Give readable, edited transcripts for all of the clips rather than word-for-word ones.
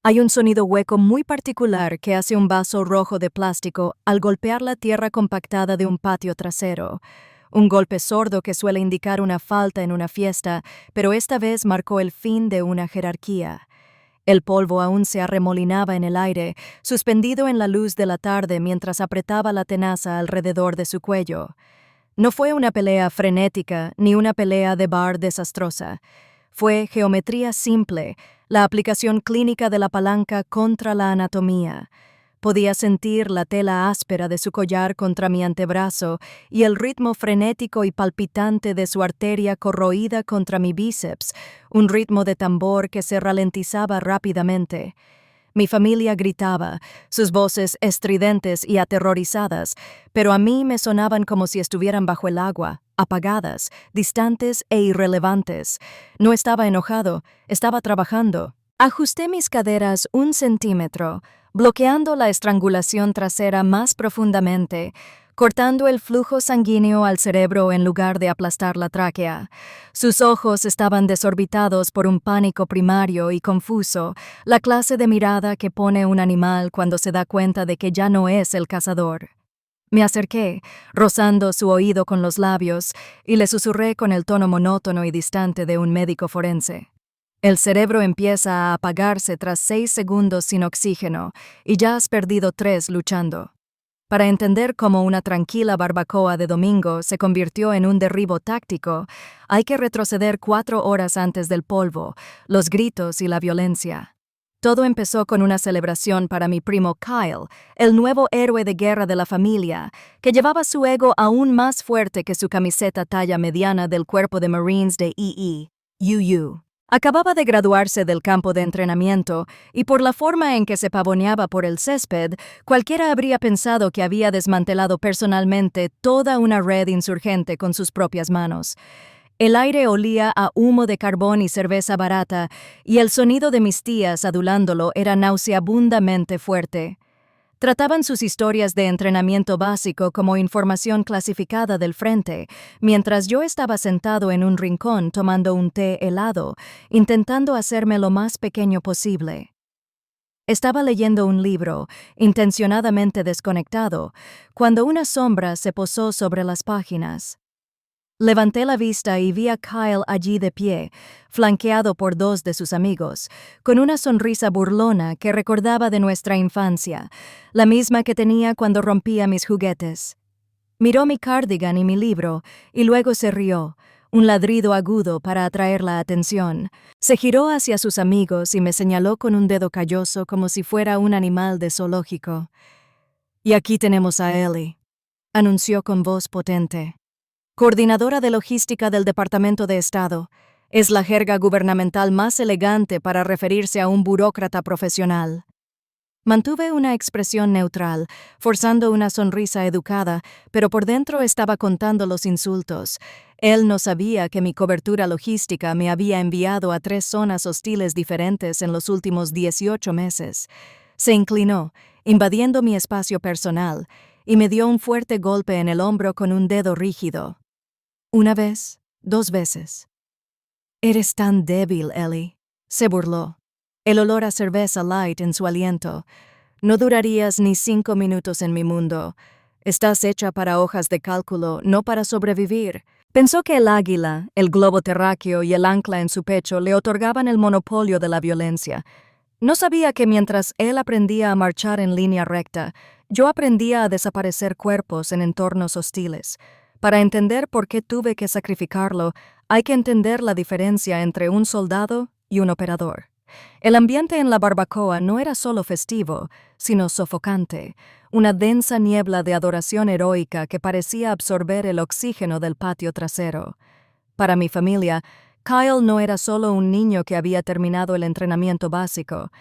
Hay un sonido hueco muy particular que hace un vaso rojo de plástico al golpear la tierra compactada de un patio trasero. Un golpe sordo que suele indicar una falta en una fiesta, pero esta vez marcó el fin de una jerarquía. El polvo aún se arremolinaba en el aire, suspendido en la luz de la tarde mientras apretaba la tenaza alrededor de su cuello. No fue una pelea frenética ni una pelea de bar desastrosa. Fue geometría simple, la aplicación clínica de la palanca contra la anatomía. Podía sentir la tela áspera de su collar contra mi antebrazo y el ritmo frenético y palpitante de su arteria corroída contra mi bíceps, un ritmo de tambor que se ralentizaba rápidamente. Mi familia gritaba, sus voces estridentes y aterrorizadas, pero a mí me sonaban como si estuvieran bajo el agua, apagadas, distantes e irrelevantes. No estaba enojado, estaba trabajando. Ajusté mis caderas 1 centímetro, bloqueando la estrangulación trasera más profundamente, cortando el flujo sanguíneo al cerebro en lugar de aplastar la tráquea. Sus ojos estaban desorbitados por un pánico primario y confuso, la clase de mirada que pone un animal cuando se da cuenta de que ya no es el cazador. Me acerqué, rozando su oído con los labios, y le susurré con el tono monótono y distante de un médico forense. El cerebro empieza a apagarse tras 6 segundos sin oxígeno, y ya has perdido 3 luchando. Para entender cómo una tranquila barbacoa de domingo se convirtió en un derribo táctico, hay que retroceder 4 horas antes del polvo, los gritos y la violencia. Todo empezó con una celebración para mi primo Kyle, el nuevo héroe de guerra de la familia, que llevaba su ego aún más fuerte que su camiseta talla mediana del cuerpo de Marines de UU. Acababa de graduarse del campo de entrenamiento y por la forma en que se pavoneaba por el césped, cualquiera habría pensado que había desmantelado personalmente toda una red insurgente con sus propias manos. El aire olía a humo de carbón y cerveza barata, y el sonido de mis tías adulándolo era nauseabundamente fuerte. Trataban sus historias de entrenamiento básico como información clasificada del frente, mientras yo estaba sentado en un rincón tomando un té helado, intentando hacerme lo más pequeño posible. Estaba leyendo un libro, intencionadamente desconectado, cuando una sombra se posó sobre las páginas. Levanté la vista y vi a Kyle allí de pie, flanqueado por 2 de sus amigos, con una sonrisa burlona que recordaba de nuestra infancia, la misma que tenía cuando rompía mis juguetes. Miró mi cardigan y mi libro, y luego se rió, un ladrido agudo para atraer la atención. Se giró hacia sus amigos y me señaló con un dedo calloso como si fuera un animal de zoológico. «Y aquí tenemos a Ellie», anunció con voz potente. Coordinadora de logística del Departamento de Estado. Es la jerga gubernamental más elegante para referirse a un burócrata profesional. Mantuve una expresión neutral, forzando una sonrisa educada, pero por dentro estaba contando los insultos. Él no sabía que mi cobertura logística me había enviado a 3 zonas hostiles diferentes en los últimos 18 meses. Se inclinó, invadiendo mi espacio personal, y me dio un fuerte golpe en el hombro con un dedo rígido. 1 vez, 2 veces. «Eres tan débil, Ellie», se burló. El olor a cerveza light en su aliento. «No durarías ni 5 minutos en mi mundo. Estás hecha para hojas de cálculo, no para sobrevivir». Pensó que el águila, el globo terráqueo y el ancla en su pecho le otorgaban el monopolio de la violencia. No sabía que mientras él aprendía a marchar en línea recta, yo aprendía a desaparecer cuerpos en entornos hostiles. Para entender por qué tuve que sacrificarlo, hay que entender la diferencia entre un soldado y un operador. El ambiente en la barbacoa no era solo festivo, sino sofocante, una densa niebla de adoración heroica que parecía absorber el oxígeno del patio trasero. Para mi familia, Kyle no era solo un niño que había terminado el entrenamiento básico.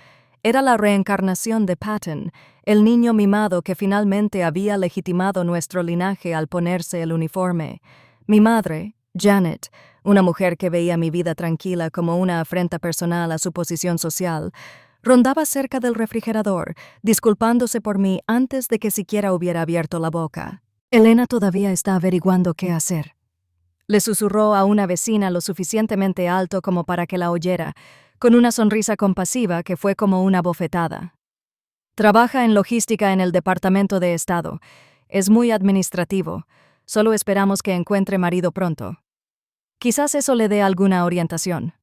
Era la reencarnación de Patton, el niño mimado que finalmente había legitimado nuestro linaje al ponerse el uniforme. Mi madre, Janet, una mujer que veía mi vida tranquila como una afrenta personal a su posición social, rondaba cerca del refrigerador, disculpándose por mí antes de que siquiera hubiera abierto la boca. «Elena todavía está averiguando qué hacer», le susurró a una vecina lo suficientemente alto como para que la oyera, con una sonrisa compasiva que fue como una bofetada. Trabaja en logística en el Departamento de Estado. Es muy administrativo. Solo esperamos que encuentre marido pronto. Quizás eso le dé alguna orientación.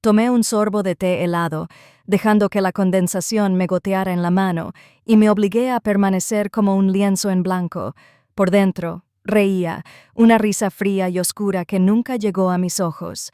Tomé un sorbo de té helado, dejando que la condensación me goteara en la mano, y me obligué a permanecer como un lienzo en blanco. Por dentro, reía, una risa fría y oscura que nunca llegó a mis ojos.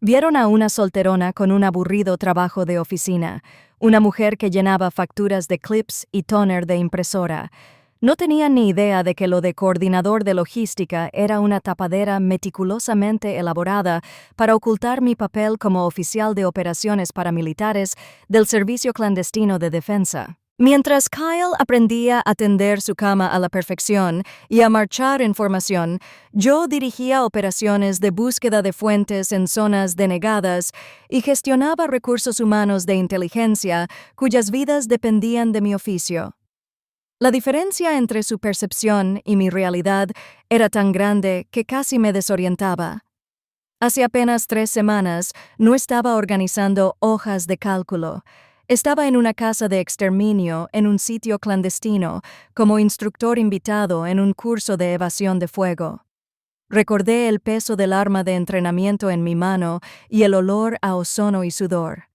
Vieron a una solterona con un aburrido trabajo de oficina, una mujer que llenaba facturas de clips y toner de impresora. No tenía ni idea de que lo de coordinador de logística era una tapadera meticulosamente elaborada para ocultar mi papel como oficial de operaciones paramilitares del Servicio Clandestino de Defensa. Mientras Kyle aprendía a tender su cama a la perfección y a marchar en formación, yo dirigía operaciones de búsqueda de fuentes en zonas denegadas y gestionaba recursos humanos de inteligencia cuyas vidas dependían de mi oficio. La diferencia entre su percepción y mi realidad era tan grande que casi me desorientaba. Hace apenas 3 semanas no estaba organizando hojas de cálculo. Estaba en una casa de exterminio en un sitio clandestino, como instructor invitado en un curso de evasión de fuego. Recordé el peso del arma de entrenamiento en mi mano y el olor a ozono y sudor.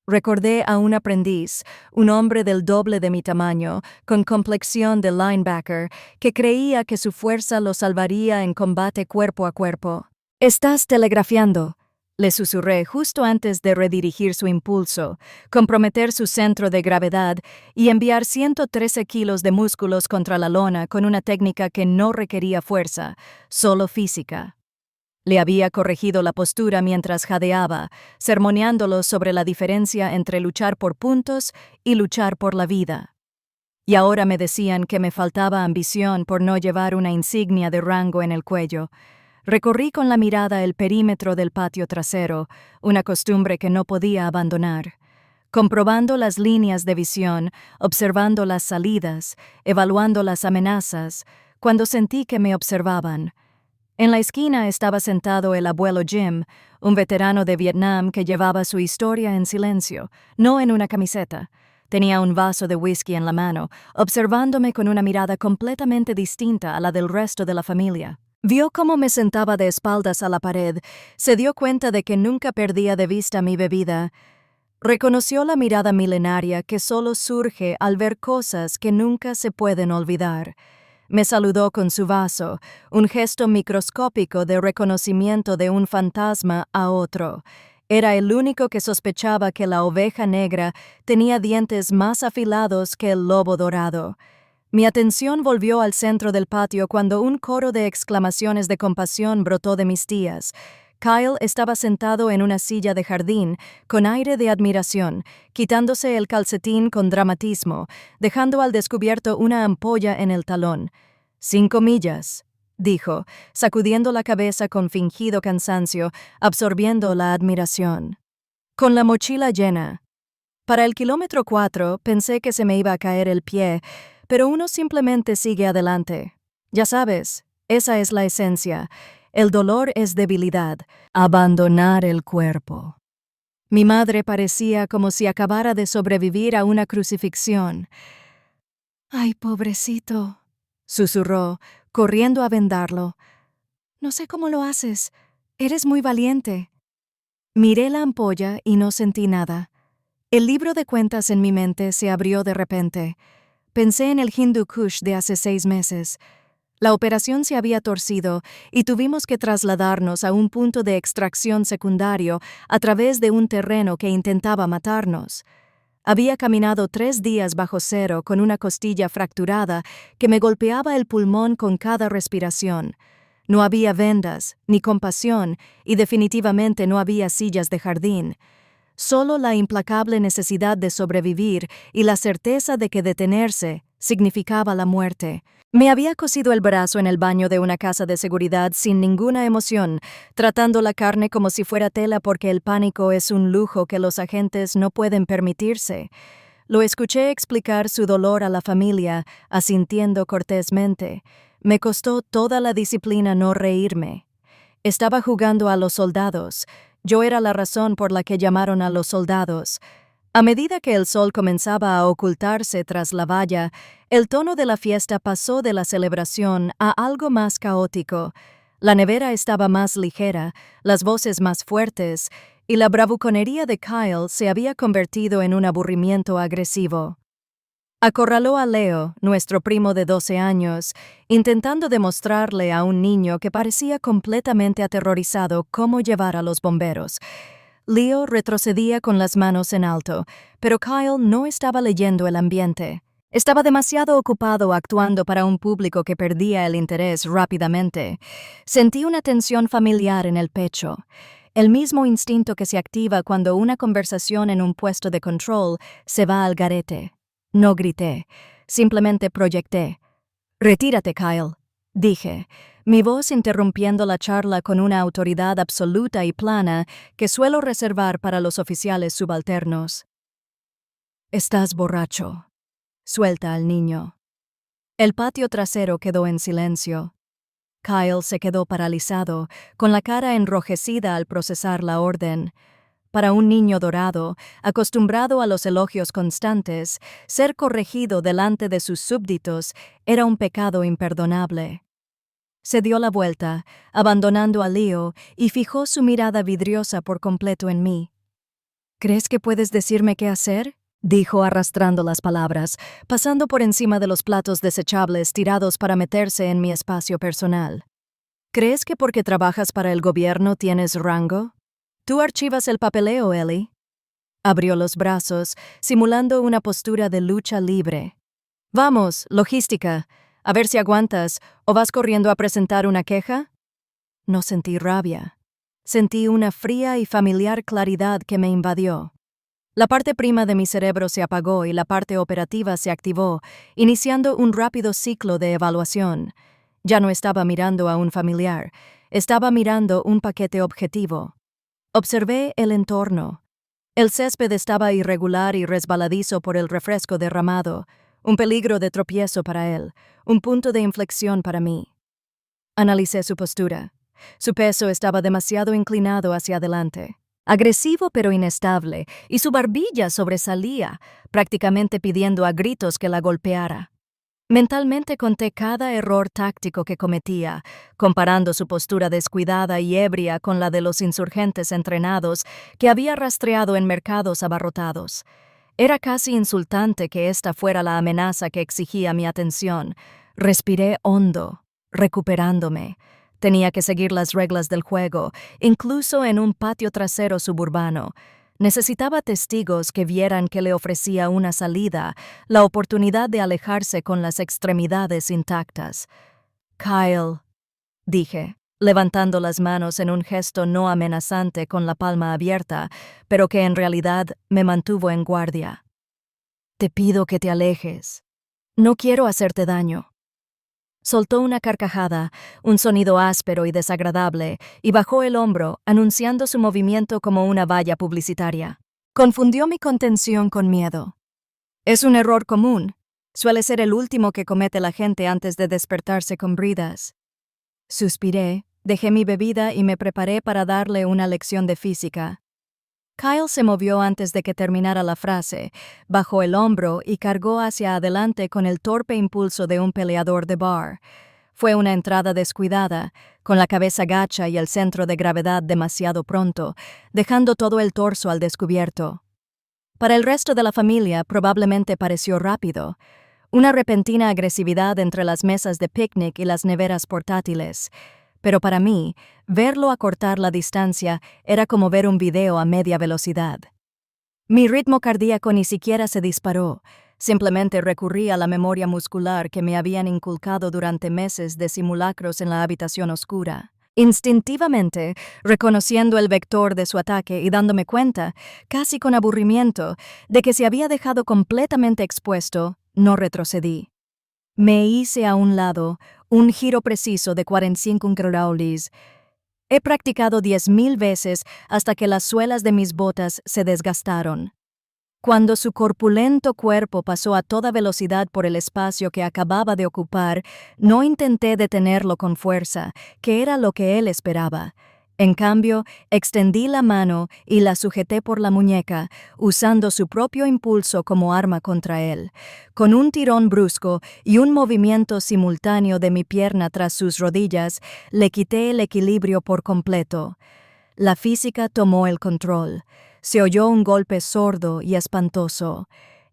Recordé a un aprendiz, un hombre del doble de mi tamaño, con complexión de linebacker, que creía que su fuerza lo salvaría en combate cuerpo a cuerpo. «Estás telegrafiando», le susurré justo antes de redirigir su impulso, comprometer su centro de gravedad y enviar 113 kilos de músculos contra la lona con una técnica que no requería fuerza, solo física. Le había corregido la postura mientras jadeaba, sermoneándolo sobre la diferencia entre luchar por puntos y luchar por la vida. Y ahora me decían que me faltaba ambición por no llevar una insignia de rango en el cuello. Recorrí con la mirada el perímetro del patio trasero, una costumbre que no podía abandonar. Comprobando las líneas de visión, observando las salidas, evaluando las amenazas, cuando sentí que me observaban. En la esquina estaba sentado el abuelo Jim, un veterano de Vietnam que llevaba su historia en silencio, no en una camiseta. Tenía un vaso de whisky en la mano, observándome con una mirada completamente distinta a la del resto de la familia. Vio cómo me sentaba de espaldas a la pared, se dio cuenta de que nunca perdía de vista mi bebida. Reconoció la mirada milenaria que solo surge al ver cosas que nunca se pueden olvidar. Me saludó con su vaso, un gesto microscópico de reconocimiento de un fantasma a otro. Era el único que sospechaba que la oveja negra tenía dientes más afilados que el lobo dorado. Mi atención volvió al centro del patio cuando un coro de exclamaciones de compasión brotó de mis tías. Kyle estaba sentado en una silla de jardín, con aire de admiración, quitándose el calcetín con dramatismo, dejando al descubierto una ampolla en el talón. 5 millas, dijo, sacudiendo la cabeza con fingido cansancio, absorbiendo la admiración. Con la mochila llena. Para el kilómetro 4 pensé que se me iba a caer el pie, pero uno simplemente sigue adelante. Ya sabes, esa es la esencia. El dolor es debilidad, abandonar el cuerpo. Mi madre parecía como si acabara de sobrevivir a una crucifixión. «Ay, pobrecito», susurró, corriendo a vendarlo. «No sé cómo lo haces. Eres muy valiente». Miré la ampolla y no sentí nada. El libro de cuentas en mi mente se abrió de repente. Pensé en el Hindu Kush de hace 6 meses. La operación se había torcido y tuvimos que trasladarnos a un punto de extracción secundario a través de un terreno que intentaba matarnos. Había caminado 3 días bajo cero con una costilla fracturada que me golpeaba el pulmón con cada respiración. No había vendas, ni compasión, y definitivamente no había sillas de jardín. Solo la implacable necesidad de sobrevivir y la certeza de que detenerse significaba la muerte. Me había cosido el brazo en el baño de una casa de seguridad sin ninguna emoción, tratando la carne como si fuera tela porque el pánico es un lujo que los agentes no pueden permitirse. Lo escuché explicar su dolor a la familia, asintiendo cortésmente. Me costó toda la disciplina no reírme. Estaba jugando a los soldados. Yo era la razón por la que llamaron a los soldados. A medida que el sol comenzaba a ocultarse tras la valla, el tono de la fiesta pasó de la celebración a algo más caótico. La nevera estaba más ligera, las voces más fuertes, y la bravuconería de Kyle se había convertido en un aburrimiento agresivo. Acorraló a Leo, nuestro primo de 12 años, intentando demostrarle a un niño que parecía completamente aterrorizado cómo llevar a los bomberos. Leo retrocedía con las manos en alto, pero Kyle no estaba leyendo el ambiente. Estaba demasiado ocupado actuando para un público que perdía el interés rápidamente. Sentí una tensión familiar en el pecho. El mismo instinto que se activa cuando una conversación en un puesto de control se va al garete. No grité, simplemente proyecté. «Retírate, Kyle», dije, mi voz interrumpiendo la charla con una autoridad absoluta y plana que suelo reservar para los oficiales subalternos. «Estás borracho», suelta al niño. El patio trasero quedó en silencio. Kyle se quedó paralizado, con la cara enrojecida al procesar la orden. Para un niño dorado, acostumbrado a los elogios constantes, ser corregido delante de sus súbditos era un pecado imperdonable. Se dio la vuelta, abandonando a Leo, y fijó su mirada vidriosa por completo en mí. «¿Crees que puedes decirme qué hacer?», dijo arrastrando las palabras, pasando por encima de los platos desechables tirados para meterse en mi espacio personal. «¿Crees que porque trabajas para el gobierno tienes rango? Tú archivas el papeleo, Ellie». Abrió los brazos, simulando una postura de lucha libre. «Vamos, logística. A ver si aguantas, ¿o vas corriendo a presentar una queja?» No sentí rabia. Sentí una fría y familiar claridad que me invadió. La parte prima de mi cerebro se apagó y la parte operativa se activó, iniciando un rápido ciclo de evaluación. Ya no estaba mirando a un familiar, estaba mirando un paquete objetivo. Observé el entorno. El césped estaba irregular y resbaladizo por el refresco derramado, un peligro de tropiezo para él, un punto de inflexión para mí. Analicé su postura. Su peso estaba demasiado inclinado hacia adelante, agresivo pero inestable, y su barbilla sobresalía, prácticamente pidiendo a gritos que la golpeara. Mentalmente conté cada error táctico que cometía, comparando su postura descuidada y ebria con la de los insurgentes entrenados que había rastreado en mercados abarrotados. Era casi insultante que esta fuera la amenaza que exigía mi atención. Respiré hondo, recuperándome. Tenía que seguir las reglas del juego, incluso en un patio trasero suburbano. Necesitaba testigos que vieran que le ofrecía una salida, la oportunidad de alejarse con las extremidades intactas. «Kyle», dije, levantando las manos en un gesto no amenazante con la palma abierta, pero que en realidad me mantuvo en guardia. «Te pido que te alejes. No quiero hacerte daño». Soltó una carcajada, un sonido áspero y desagradable, y bajó el hombro, anunciando su movimiento como una valla publicitaria. Confundió mi contención con miedo. «Es un error común. Suele ser el último que comete la gente antes de despertarse con bridas». Suspiré, dejé mi bebida y me preparé para darle una lección de física. Kyle se movió antes de que terminara la frase, bajó el hombro y cargó hacia adelante con el torpe impulso de un peleador de bar. Fue una entrada descuidada, con la cabeza gacha y el centro de gravedad demasiado pronto, dejando todo el torso al descubierto. Para el resto de la familia probablemente pareció rápido, una repentina agresividad entre las mesas de picnic y las neveras portátiles. Pero para mí, verlo acortar la distancia era como ver un video a media velocidad. Mi ritmo cardíaco ni siquiera se disparó, simplemente recurrí a la memoria muscular que me habían inculcado durante meses de simulacros en la habitación oscura. Instintivamente, reconociendo el vector de su ataque y dándome cuenta, casi con aburrimiento, de que se había dejado completamente expuesto, no retrocedí. Me hice a un lado, un giro preciso de 45 grados. He practicado 10,000 veces hasta que las suelas de mis botas se desgastaron. Cuando su corpulento cuerpo pasó a toda velocidad por el espacio que acababa de ocupar, no intenté detenerlo con fuerza, que era lo que él esperaba. En cambio, extendí la mano y la sujeté por la muñeca, usando su propio impulso como arma contra él. Con un tirón brusco y un movimiento simultáneo de mi pierna tras sus rodillas, le quité el equilibrio por completo. La física tomó el control. Se oyó un golpe sordo y espantoso.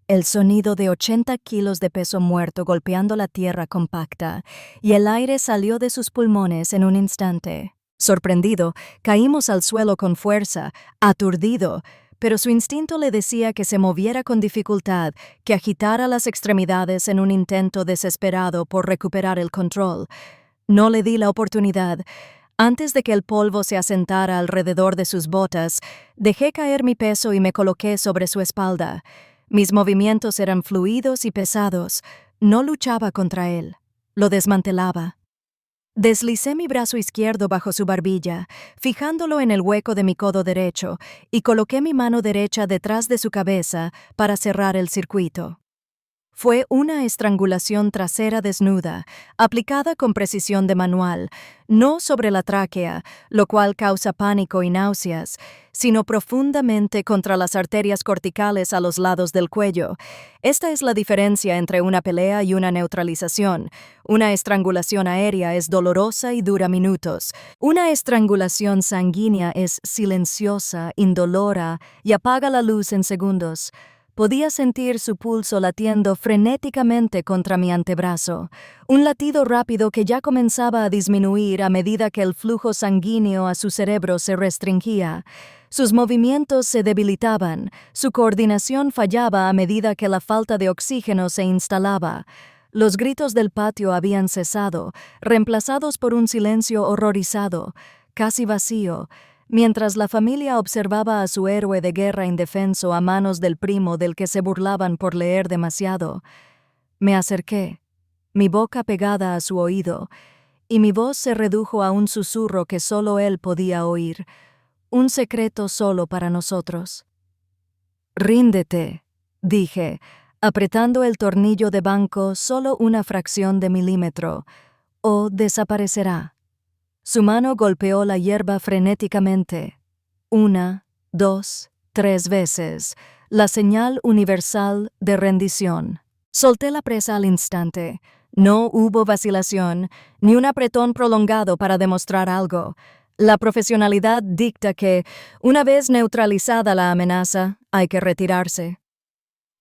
El sonido de 80 kilos de peso muerto golpeando la tierra compacta, y el aire salió de sus pulmones en un instante. Sorprendido, caímos al suelo con fuerza, aturdido, pero su instinto le decía que se moviera con dificultad, que agitara las extremidades en un intento desesperado por recuperar el control. No le di la oportunidad. Antes de que el polvo se asentara alrededor de sus botas, dejé caer mi peso y me coloqué sobre su espalda. Mis movimientos eran fluidos y pesados. No luchaba contra él. Lo desmantelaba. Deslicé mi brazo izquierdo bajo su barbilla, fijándolo en el hueco de mi codo derecho, y coloqué mi mano derecha detrás de su cabeza para cerrar el circuito. Fue una estrangulación trasera desnuda, aplicada con precisión de manual, no sobre la tráquea, lo cual causa pánico y náuseas, sino profundamente contra las arterias corticales a los lados del cuello. Esta es la diferencia entre una pelea y una neutralización. Una estrangulación aérea es dolorosa y dura minutos. Una estrangulación sanguínea es silenciosa, indolora y apaga la luz en segundos. Podía sentir su pulso latiendo frenéticamente contra mi antebrazo, un latido rápido que ya comenzaba a disminuir a medida que el flujo sanguíneo a su cerebro se restringía. Sus movimientos se debilitaban, su coordinación fallaba a medida que la falta de oxígeno se instalaba. Los gritos del patio habían cesado, reemplazados por un silencio horrorizado, casi vacío, mientras la familia observaba a su héroe de guerra indefenso a manos del primo del que se burlaban por leer demasiado. Me acerqué, mi boca pegada a su oído, y mi voz se redujo a un susurro que solo él podía oír, un secreto solo para nosotros. «Ríndete», dije, apretando el tornillo de banco solo una fracción de milímetro, «o desaparecerá». Su mano golpeó la hierba frenéticamente. 1, 2, 3 veces, la señal universal de rendición. Solté la presa al instante. No hubo vacilación, ni un apretón prolongado para demostrar algo. La profesionalidad dicta que, una vez neutralizada la amenaza, hay que retirarse.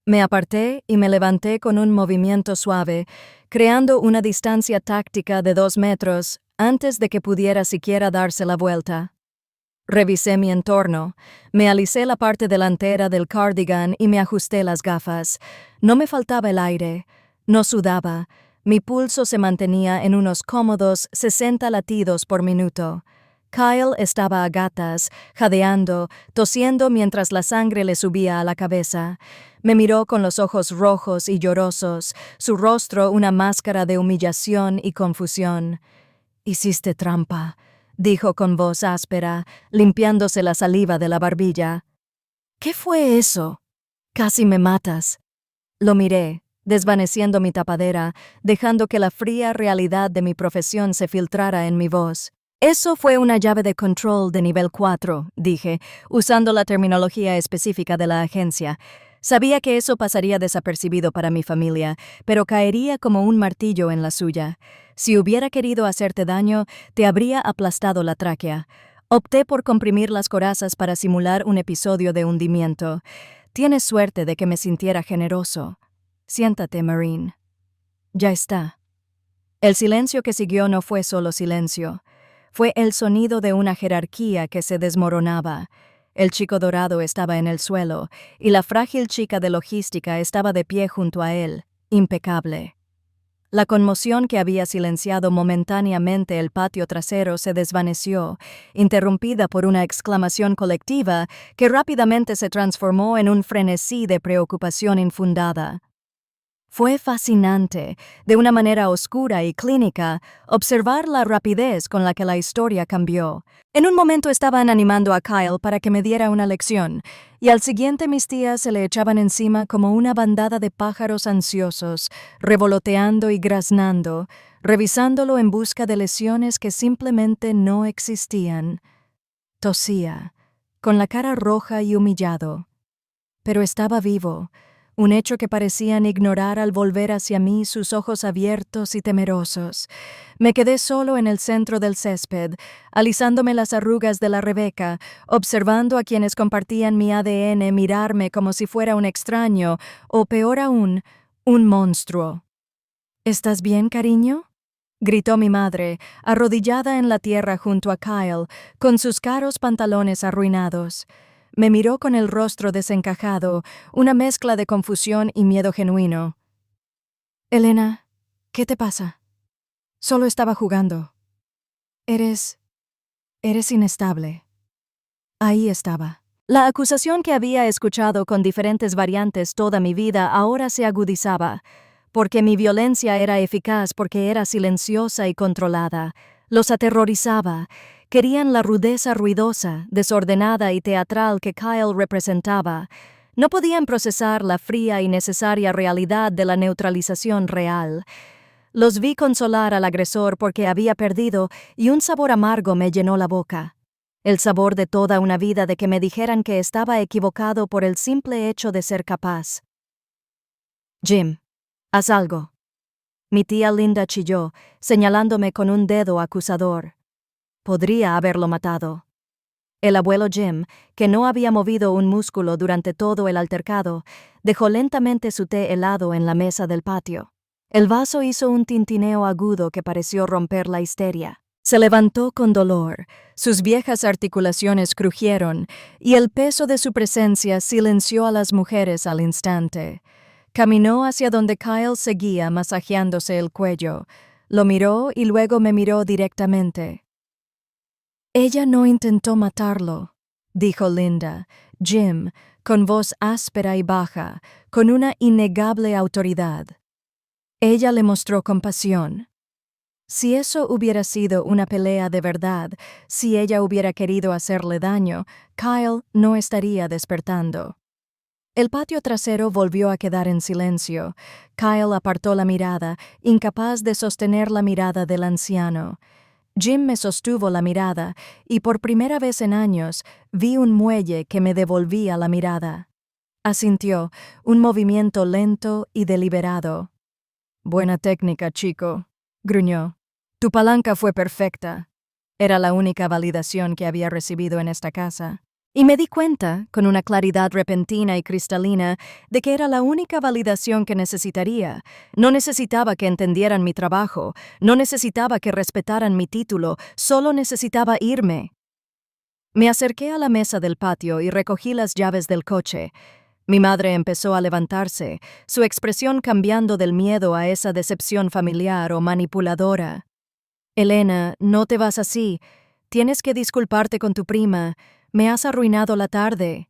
Me aparté y me levanté con un movimiento suave, creando una distancia táctica de 2 metros antes de que pudiera siquiera darse la vuelta. Revisé mi entorno, me alisé la parte delantera del cardigan y me ajusté las gafas. No me faltaba el aire, no sudaba, mi pulso se mantenía en unos cómodos 60 latidos por minuto. Kyle estaba a gatas, jadeando, tosiendo mientras la sangre le subía a la cabeza. Me miró con los ojos rojos y llorosos, su rostro una máscara de humillación y confusión. «Hiciste trampa», dijo con voz áspera, limpiándose la saliva de la barbilla. «¿Qué fue eso? Casi me matas». Lo miré, desvaneciendo mi tapadera, dejando que la fría realidad de mi profesión se filtrara en mi voz. «Eso fue una llave de control de nivel 4», dije, usando la terminología específica de la agencia. Sabía que eso pasaría desapercibido para mi familia, pero caería como un martillo en la suya. Si hubiera querido hacerte daño, te habría aplastado la tráquea. Opté por comprimir las corazas para simular un episodio de hundimiento. Tienes suerte de que me sintiera generoso. Siéntate, Marine. Ya está. El silencio que siguió no fue solo silencio. Fue el sonido de una jerarquía que se desmoronaba. El chico dorado estaba en el suelo, y la frágil chica de logística estaba de pie junto a él, impecable. La conmoción que había silenciado momentáneamente el patio trasero se desvaneció, interrumpida por una exclamación colectiva que rápidamente se transformó en un frenesí de preocupación infundada. Fue fascinante, de una manera oscura y clínica, observar la rapidez con la que la historia cambió. En un momento estaban animando a Kyle para que me diera una lección, y al siguiente mis tías se le echaban encima como una bandada de pájaros ansiosos, revoloteando y graznando, revisándolo en busca de lesiones que simplemente no existían. Tosía, con la cara roja y humillado. Pero estaba vivo, un hecho que parecían ignorar al volver hacia mí sus ojos abiertos y temerosos. Me quedé solo en el centro del césped, alisándome las arrugas de la Rebeca, observando a quienes compartían mi ADN mirarme como si fuera un extraño, o peor aún, un monstruo. ¿Estás bien, cariño?, gritó mi madre, arrodillada en la tierra junto a Kyle, con sus caros pantalones arruinados. Me miró con el rostro desencajado, una mezcla de confusión y miedo genuino. Elena, ¿qué te pasa? Solo estaba jugando. Eres inestable. Ahí estaba. La acusación que había escuchado con diferentes variantes toda mi vida ahora se agudizaba, porque mi violencia era eficaz porque era silenciosa y controlada. Los aterrorizaba. Querían la rudeza ruidosa, desordenada y teatral que Kyle representaba. No podían procesar la fría y necesaria realidad de la neutralización real. Los vi consolar al agresor porque había perdido y un sabor amargo me llenó la boca. El sabor de toda una vida de que me dijeran que estaba equivocado por el simple hecho de ser capaz. Jim, haz algo. Mi tía Linda chilló, señalándome con un dedo acusador. Podría haberlo matado. El abuelo Jim, que no había movido un músculo durante todo el altercado, dejó lentamente su té helado en la mesa del patio. El vaso hizo un tintineo agudo que pareció romper la histeria. Se levantó con dolor, sus viejas articulaciones crujieron, y el peso de su presencia silenció a las mujeres al instante. Caminó hacia donde Kyle seguía masajeándose el cuello. Lo miró y luego me miró directamente. Ella no intentó matarlo, dijo Linda. Jim, con voz áspera y baja, con una innegable autoridad. Ella le mostró compasión. Si eso hubiera sido una pelea de verdad, si ella hubiera querido hacerle daño, Kyle no estaría despertando. El patio trasero volvió a quedar en silencio. Kyle apartó la mirada, incapaz de sostener la mirada del anciano. Jim me sostuvo la mirada, y por primera vez en años vi un muelle que me devolvía la mirada. Asintió, un movimiento lento y deliberado. «Buena técnica, chico», gruñó. «Tu palanca fue perfecta». Era la única validación que había recibido en esta casa. Y me di cuenta, con una claridad repentina y cristalina, de que era la única validación que necesitaría. No necesitaba que entendieran mi trabajo, no necesitaba que respetaran mi título, solo necesitaba irme. Me acerqué a la mesa del patio y recogí las llaves del coche. Mi madre empezó a levantarse, su expresión cambiando del miedo a esa decepción familiar o manipuladora. «Elena, no te vas así. Tienes que disculparte con tu prima. Me has arruinado la tarde».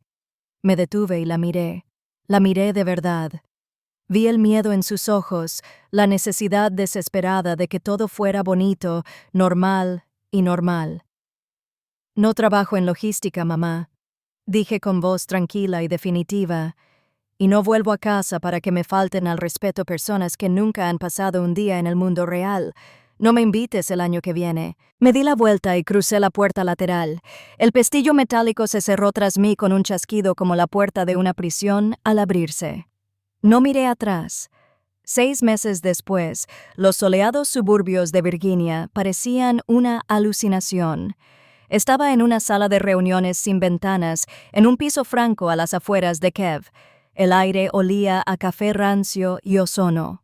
Me detuve y la miré. La miré de verdad. Vi el miedo en sus ojos, la necesidad desesperada de que todo fuera bonito, normal y normal. «No trabajo en logística, mamá», dije con voz tranquila y definitiva, «y no vuelvo a casa para que me falten al respeto personas que nunca han pasado un día en el mundo real. No me invites el año que viene». Me di la vuelta y crucé la puerta lateral. El pestillo metálico se cerró tras mí con un chasquido como la puerta de una prisión al abrirse. No miré atrás. 6 meses después, los soleados suburbios de Virginia parecían una alucinación. Estaba en una sala de reuniones sin ventanas, en un piso franco a las afueras de Kev. El aire olía a café rancio y ozono.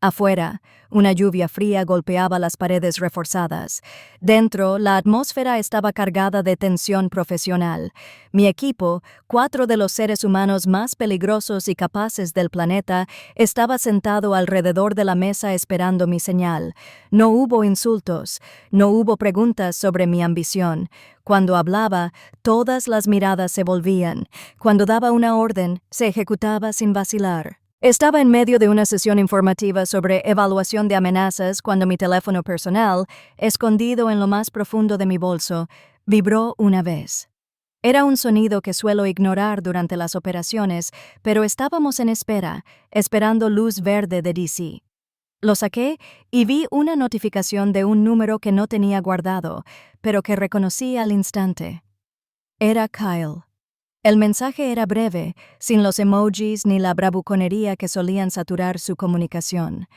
Afuera, una lluvia fría golpeaba las paredes reforzadas. Dentro, la atmósfera estaba cargada de tensión profesional. Mi equipo, 4 de los seres humanos más peligrosos y capaces del planeta, estaba sentado alrededor de la mesa esperando mi señal. No hubo insultos, no hubo preguntas sobre mi ambición. Cuando hablaba, todas las miradas se volvían. Cuando daba una orden, se ejecutaba sin vacilar. Estaba en medio de una sesión informativa sobre evaluación de amenazas cuando mi teléfono personal, escondido en lo más profundo de mi bolso, vibró una vez. Era un sonido que suelo ignorar durante las operaciones, pero estábamos en espera, esperando luz verde de DC. Lo saqué y vi una notificación de un número que no tenía guardado, pero que reconocí al instante. Era Kyle. El mensaje era breve, sin los emojis ni la bravuconería que solían saturar su comunicación.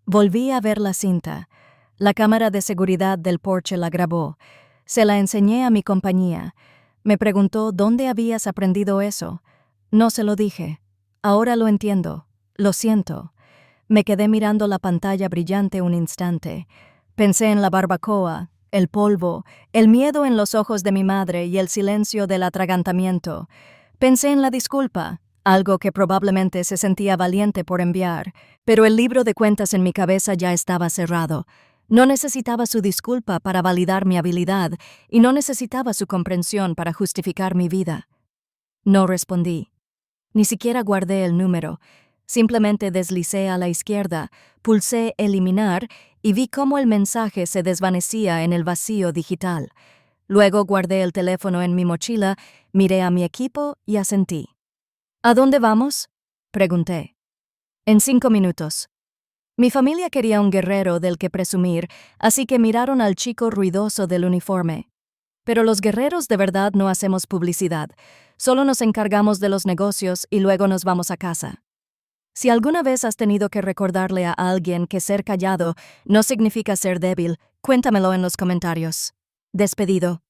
Volví a ver la cinta. La cámara de seguridad del porche la grabó. Se la enseñé a mi compañía. Me preguntó dónde habías aprendido eso. No se lo dije. Ahora lo entiendo. Lo siento. Me quedé mirando la pantalla brillante un instante. Pensé en la barbacoa, el polvo, el miedo en los ojos de mi madre y el silencio del atragantamiento. Pensé en la disculpa, algo que probablemente se sentía valiente por enviar, pero el libro de cuentas en mi cabeza ya estaba cerrado. No necesitaba su disculpa para validar mi habilidad y no necesitaba su comprensión para justificar mi vida. No respondí. Ni siquiera guardé el número. Simplemente deslicé a la izquierda, pulsé eliminar y vi cómo el mensaje se desvanecía en el vacío digital. Luego guardé el teléfono en mi mochila, miré a mi equipo y asentí. ¿A dónde vamos?, pregunté. En 5 minutos. Mi familia quería un guerrero del que presumir, así que miraron al chico ruidoso del uniforme. Pero los guerreros de verdad no hacemos publicidad, solo nos encargamos de los negocios y luego nos vamos a casa. Si alguna vez has tenido que recordarle a alguien que ser callado no significa ser débil, cuéntamelo en los comentarios. Despedido.